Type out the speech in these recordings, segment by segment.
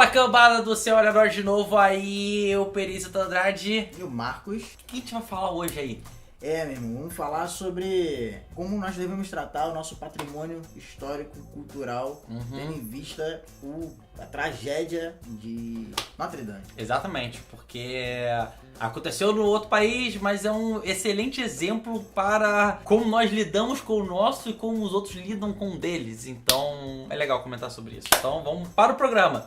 Fala, cambada do Céu Olha Nós de novo aí, o Perícia Andrade. E o Marcos. O que a gente vai falar hoje aí? Meu irmão, vamos falar sobre como nós devemos tratar o nosso patrimônio histórico, cultural, tendo em vista a tragédia de Notre Dame. Exatamente, porque aconteceu no outro país, mas é um excelente exemplo para como nós lidamos com o nosso e como os outros lidam com o deles. Então é legal comentar sobre isso. Então vamos para o programa.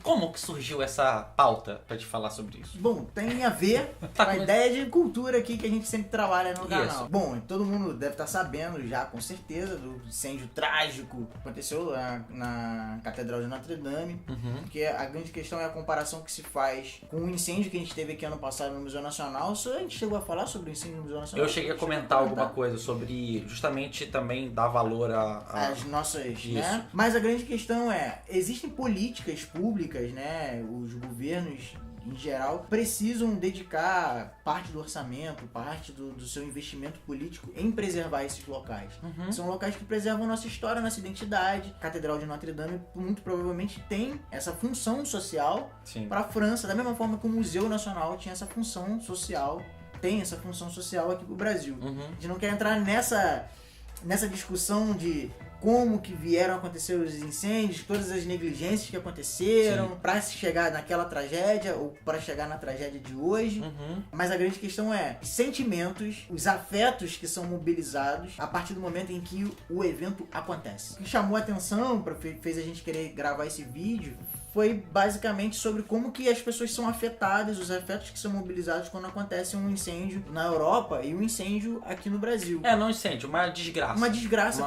Como que surgiu essa pauta pra te falar sobre isso? Bom, tem a ver com a ideia de cultura aqui que a gente sempre trabalha no canal. Isso. Bom, todo mundo deve estar sabendo já, com certeza, do incêndio trágico que aconteceu lá na Catedral de Notre Dame. Porque a grande questão é a comparação que se faz com o incêndio que a gente teve aqui ano passado no Museu Nacional. Só a gente chegou a falar sobre o incêndio no Museu Nacional? Eu cheguei a comentar alguma coisa sobre justamente também dar valor as nossas, né? Mas a grande questão é, existem políticas públicas, né? Os governos em geral precisam dedicar parte do orçamento, parte do seu investimento político em preservar esses locais. São locais que preservam nossa história, nossa identidade. A Catedral de Notre Dame muito provavelmente tem essa função social para a França, da mesma forma que o Museu Nacional tinha essa função social, tem essa função social aqui pro Brasil. A gente não quer entrar nessa discussão de como que vieram a acontecer os incêndios, todas as negligências que aconteceram para se chegar naquela tragédia ou para chegar na tragédia de hoje. Mas a grande questão é os sentimentos, os afetos que são mobilizados a partir do momento em que o evento acontece. O que chamou a atenção, fez a gente querer gravar esse vídeo, foi basicamente sobre como que as pessoas são afetadas, os afetos que são mobilizados quando acontece um incêndio na Europa e um incêndio aqui no Brasil. Não incêndio, uma desgraça. Uma desgraça.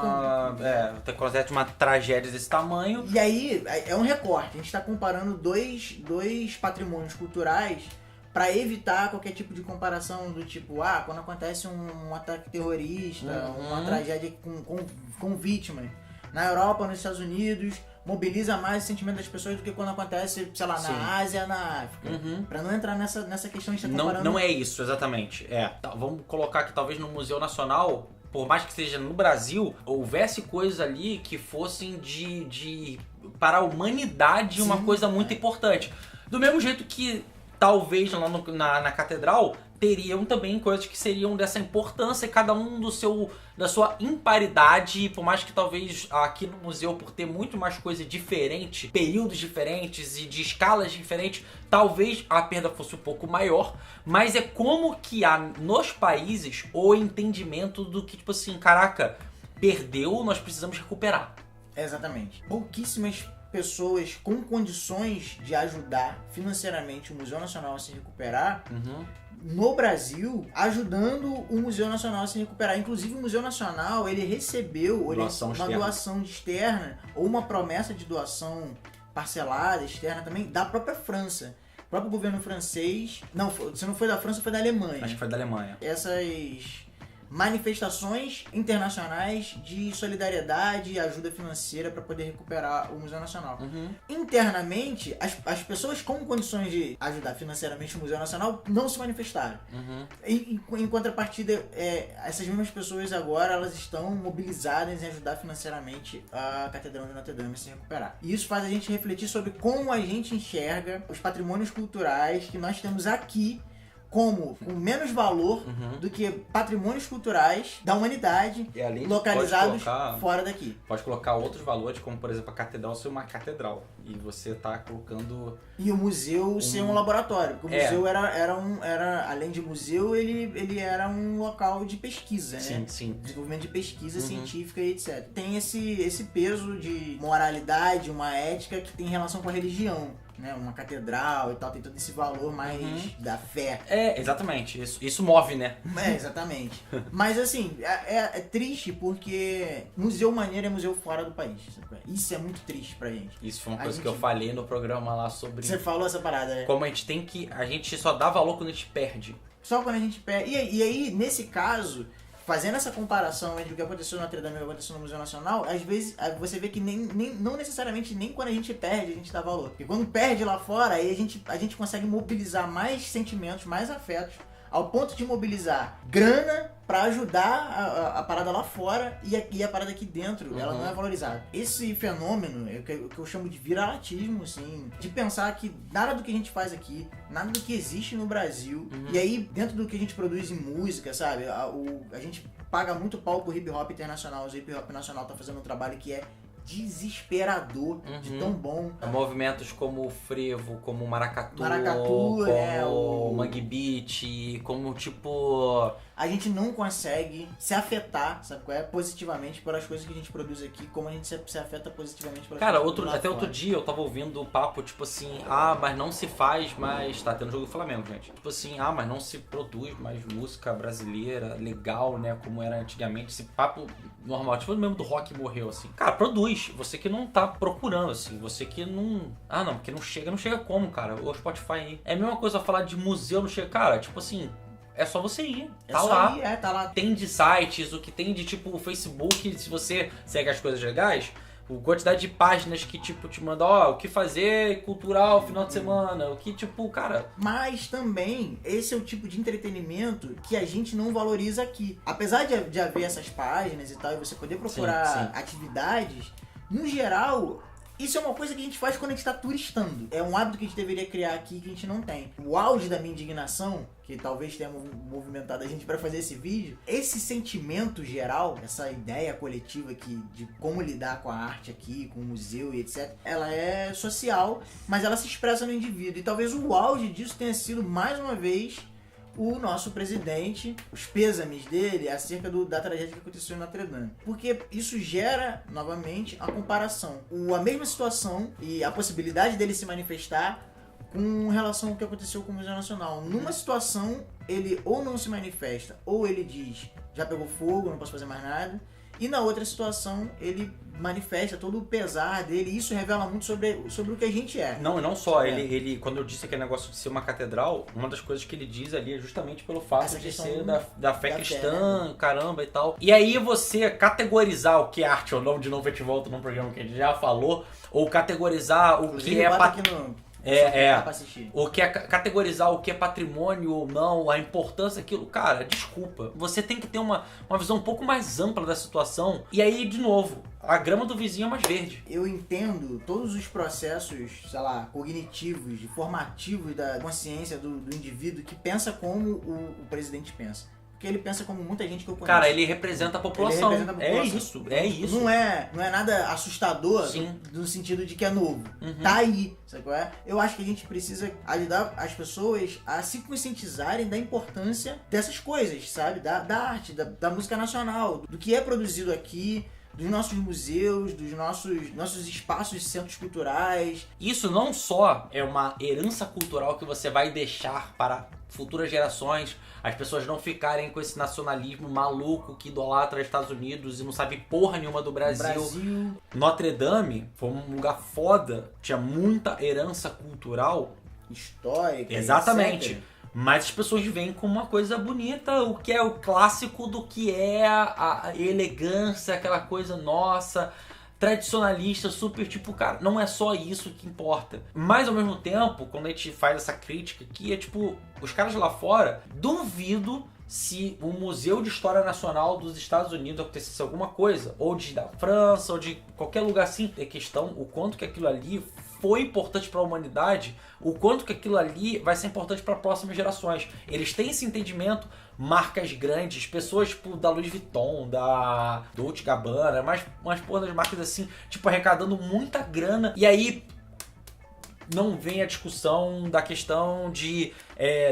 Acontece uma tragédia desse tamanho. E aí, é um recorte. A gente está comparando dois patrimônios culturais para evitar qualquer tipo de comparação do tipo, quando acontece um ataque terrorista, uma tragédia com vítimas. Na Europa, nos Estados Unidos, mobiliza mais o sentimento das pessoas do que quando acontece, sei lá, na Ásia, na África. Pra não entrar nessa questão, a gente tá comparando... Não é isso, exatamente. Vamos colocar que talvez no Museu Nacional, por mais que seja no Brasil, houvesse coisas ali que fossem para a humanidade uma coisa muito importante. Do mesmo jeito que talvez lá na Catedral teriam também coisas que seriam dessa importância, cada um da sua imparidade, por mais que talvez aqui no museu, por ter muito mais coisa diferente, períodos diferentes e de escalas diferentes, talvez a perda fosse um pouco maior, mas é como que há nos países o entendimento do que, tipo assim, caraca, perdeu, nós precisamos recuperar. Exatamente. Pouquíssimas pessoas com condições de ajudar financeiramente o Museu Nacional a se recuperar no Brasil, ajudando o Museu Nacional a se recuperar. Inclusive o Museu Nacional, ele recebeu uma doação externa ou uma promessa de doação parcelada externa também da própria França. O próprio governo francês, se não foi da França, foi da Alemanha. Acho que foi da Alemanha. Essas manifestações internacionais de solidariedade e ajuda financeira para poder recuperar o Museu Nacional. Internamente, as pessoas com condições de ajudar financeiramente o Museu Nacional não se manifestaram. Em contrapartida, essas mesmas pessoas agora elas estão mobilizadas em ajudar financeiramente a Catedral de Notre Dame a se recuperar. E isso faz a gente refletir sobre como a gente enxerga os patrimônios culturais que nós temos aqui como com menos valor do que patrimônios culturais da humanidade localizados fora daqui. Pode colocar outros valores, como por exemplo a catedral ser uma catedral. E você tá colocando... E o museu ser um laboratório. Porque o museu era além de museu, ele era um local de pesquisa, né? Sim. Desenvolvimento de pesquisa científica e etc. Tem esse peso de moralidade, uma ética que tem relação com a religião. Né, uma catedral e tal, tem todo esse valor mais da fé. Exatamente. Isso move, né? Exatamente. Mas assim, é triste porque museu maneiro é museu fora do país. Isso é muito triste pra gente. Isso foi uma coisa que eu falei no programa lá sobre... Você falou essa parada, né? Como a gente só dá valor quando a gente perde. Só quando a gente perde. E aí, nesse caso, fazendo essa comparação entre o que aconteceu na Notre Dame e o que aconteceu no Museu Nacional, às vezes você vê que não necessariamente nem quando a gente perde a gente dá valor. Porque quando perde lá fora, aí a gente consegue mobilizar mais sentimentos, mais afetos ao ponto de mobilizar grana pra ajudar a parada lá fora e a parada aqui dentro, ela não é valorizada. Esse fenômeno é o que eu chamo de viralatismo, assim, de pensar que nada do que a gente faz aqui, nada do que existe no Brasil, e aí dentro do que a gente produz em música, sabe, a gente paga muito pau pro hip hop internacional, o hip hop nacional tá fazendo um trabalho que é desesperador, de tão bom. Movimentos como o Frevo, como o Maracatu, Maracatu, como o Mangue Beat, como tipo... A gente não consegue se afetar, sabe qual é? Positivamente pelas coisas que a gente produz aqui, como a gente se afeta positivamente pelas Cara, coisas até outro dia eu tava ouvindo o papo, tipo assim, mas não se faz mais... Tá tendo jogo do Flamengo, gente. Tipo assim, mas não se produz mais música brasileira legal, né? Como era antigamente. Esse papo normal, tipo mesmo do rock morreu, assim. Cara, produz. Você que não tá procurando, assim. Você que não... não, porque não chega como, cara? O Spotify aí. É a mesma coisa falar de museu, não chega. Cara, tipo assim... É só você ir, tá lá. Tá lá. Tem de sites, o que tem de tipo o Facebook, se você segue as coisas legais, a quantidade de páginas que tipo te manda, o que fazer cultural final de semana, o que tipo, cara... Mas também, esse é o tipo de entretenimento que a gente não valoriza aqui. Apesar de haver essas páginas e tal, e você poder procurar atividades, no geral... Isso é uma coisa que a gente faz quando a gente está turistando. É um hábito que a gente deveria criar aqui que a gente não tem. O auge da minha indignação, que talvez tenha movimentado a gente para fazer esse vídeo, esse sentimento geral, essa ideia coletiva aqui de como lidar com a arte aqui, com o museu e etc., ela é social, mas ela se expressa no indivíduo. E talvez o auge disso tenha sido, mais uma vez, o nosso presidente, os pêsames dele acerca da tragédia que aconteceu em Notre Dame. Porque isso gera, novamente, a comparação. A mesma situação e a possibilidade dele se manifestar com relação ao que aconteceu com o Museu Nacional. Numa situação, ele ou não se manifesta, ou ele diz, já pegou fogo, não posso fazer mais nada. E na outra situação, ele manifesta todo o pesar dele, e isso revela muito sobre o que a gente é. Não só, ele quando eu disse aquele negócio de ser uma catedral, uma das coisas que ele diz ali é justamente pelo fato de ser da fé cristã, caramba e tal. E aí você categorizar o que é arte ou não, de novo a gente volta num programa que a gente já falou, ou categorizar o que é... O que é categorizar o que é patrimônio ou não, a importância daquilo, cara, desculpa. Você tem que ter uma visão um pouco mais ampla da situação. E aí, de novo, a grama do vizinho é mais verde. Eu entendo todos os processos, sei lá, cognitivos, formativos da consciência do indivíduo que pensa como o presidente pensa. Porque ele pensa como muita gente que eu conheço. Cara, ele representa a população. É isso. Não é nada assustador no sentido de que é novo. Tá aí, sabe qual é? Eu acho que a gente precisa ajudar as pessoas a se conscientizarem da importância dessas coisas, sabe? Da arte, da música nacional, do que é produzido aqui, dos nossos museus, dos nossos espaços, centros culturais. Isso não só é uma herança cultural que você vai deixar para futuras gerações, as pessoas não ficarem com esse nacionalismo maluco que idolatra os Estados Unidos e não sabe porra nenhuma do Brasil. Notre Dame foi um lugar foda, tinha muita herança cultural. Histórica. Exatamente. Etc. Mas as pessoas veem como uma coisa bonita, o que é o clássico do que é a elegância, aquela coisa nossa, tradicionalista, super tipo, cara, não é só isso que importa. Mas ao mesmo tempo, quando a gente faz essa crítica aqui, é tipo, os caras lá fora, duvido se o Museu de História Nacional dos Estados Unidos acontecesse alguma coisa, ou da França, ou de qualquer lugar assim, é questão o quanto que aquilo ali foi importante para a humanidade, o quanto que aquilo ali vai ser importante para próximas gerações. Eles têm esse entendimento, marcas grandes, pessoas tipo da Louis Vuitton, da Dolce & Gabbana, umas porra das marcas assim, tipo arrecadando muita grana, e aí não vem a discussão da questão de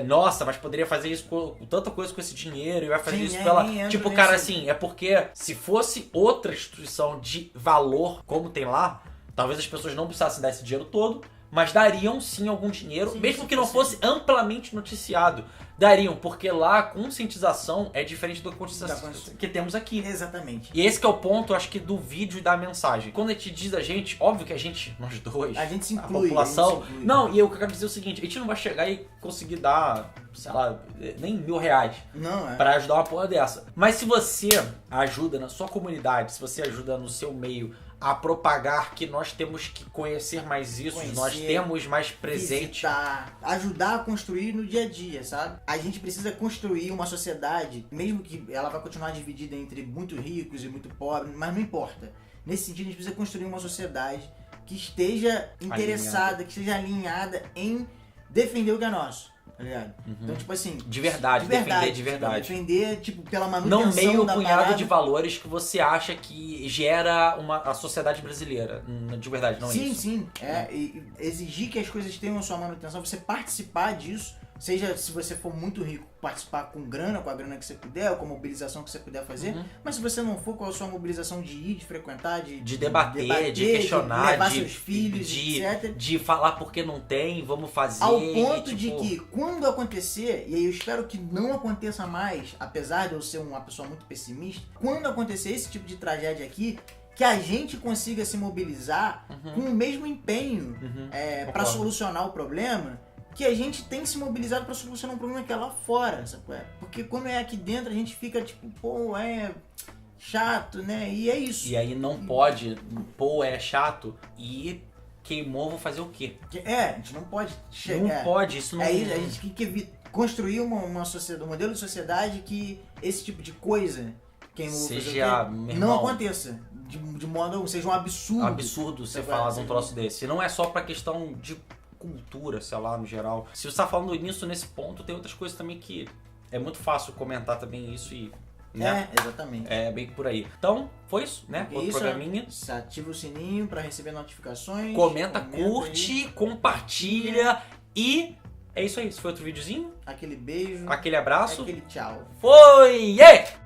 nossa, mas poderia fazer isso com tanta coisa com esse dinheiro e vai fazer isso pela... Tipo, cara, assim, é porque se fosse outra instituição de valor como tem lá, talvez as pessoas não precisassem dar esse dinheiro todo, mas dariam sim algum dinheiro, mesmo que não fosse amplamente noticiado. Dariam, porque lá a conscientização é diferente da conscientização que temos aqui. Exatamente. E esse que é o ponto, acho que, do vídeo e da mensagem. Quando a gente diz a gente, óbvio que a gente, nós dois, a gente se inclui, a população... A gente se inclui. Não, e eu quero dizer o seguinte, a gente não vai chegar e conseguir dar, sei lá, nem R$1.000 pra ajudar uma porra dessa. Mas se você ajuda na sua comunidade, se você ajuda no seu meio a propagar que nós temos que conhecer mais isso, nós temos mais presente. Visitar, ajudar a construir no dia a dia, sabe? a gente precisa construir uma sociedade, mesmo que ela vai continuar dividida entre muito ricos e muito pobres, mas não importa. Nesse sentido, a gente precisa construir uma sociedade que esteja interessada, que esteja alinhada em defender o que é nosso. Tá ligado? Então, tipo assim... De verdade, defender de verdade. Defender, tipo, pela manutenção não meio da punhado parada. de valores que você acha que gera a sociedade brasileira. De verdade, não é isso. Sim. E exigir que as coisas tenham a sua manutenção, você participar disso, seja se você for muito rico, participar com a grana que você puder, ou com a mobilização que você puder fazer, mas se você não for, qual a sua mobilização de ir, de frequentar, de debater, de questionar, de levar seus filhos, etc. De falar porque não tem, vamos fazer. Ao ponto tipo... de que, quando acontecer, e aí eu espero que não aconteça mais, apesar de eu ser uma pessoa muito pessimista, quando acontecer esse tipo de tragédia aqui, que a gente consiga se mobilizar com o mesmo empenho para solucionar o problema, que a gente tem se mobilizado para solucionar um problema que é lá fora, sabe? Porque quando é aqui dentro a gente fica tipo, pô, é chato, né? E é isso. E aí não pode, pô, é chato e queimou, vou fazer o quê? A gente não pode chegar. Não pode, isso não... A gente tem que construir uma sociedade, um modelo de sociedade que esse tipo de coisa queimou, seja, não aconteça. De modo algum, seja um absurdo. Absurdo você falar de um troço desse. Não é só pra questão de cultura, sei lá, no geral. Se você tá falando nisso, nesse ponto, tem outras coisas também que é muito fácil comentar também isso e... Né? Exatamente. É bem que por aí. Então, foi isso, né? Outro programinha. Ativa o sininho pra receber notificações. Comenta curte, compartilha e... É isso aí. Esse foi outro videozinho. Aquele beijo. Aquele abraço. Aquele tchau. Foi! Yeah!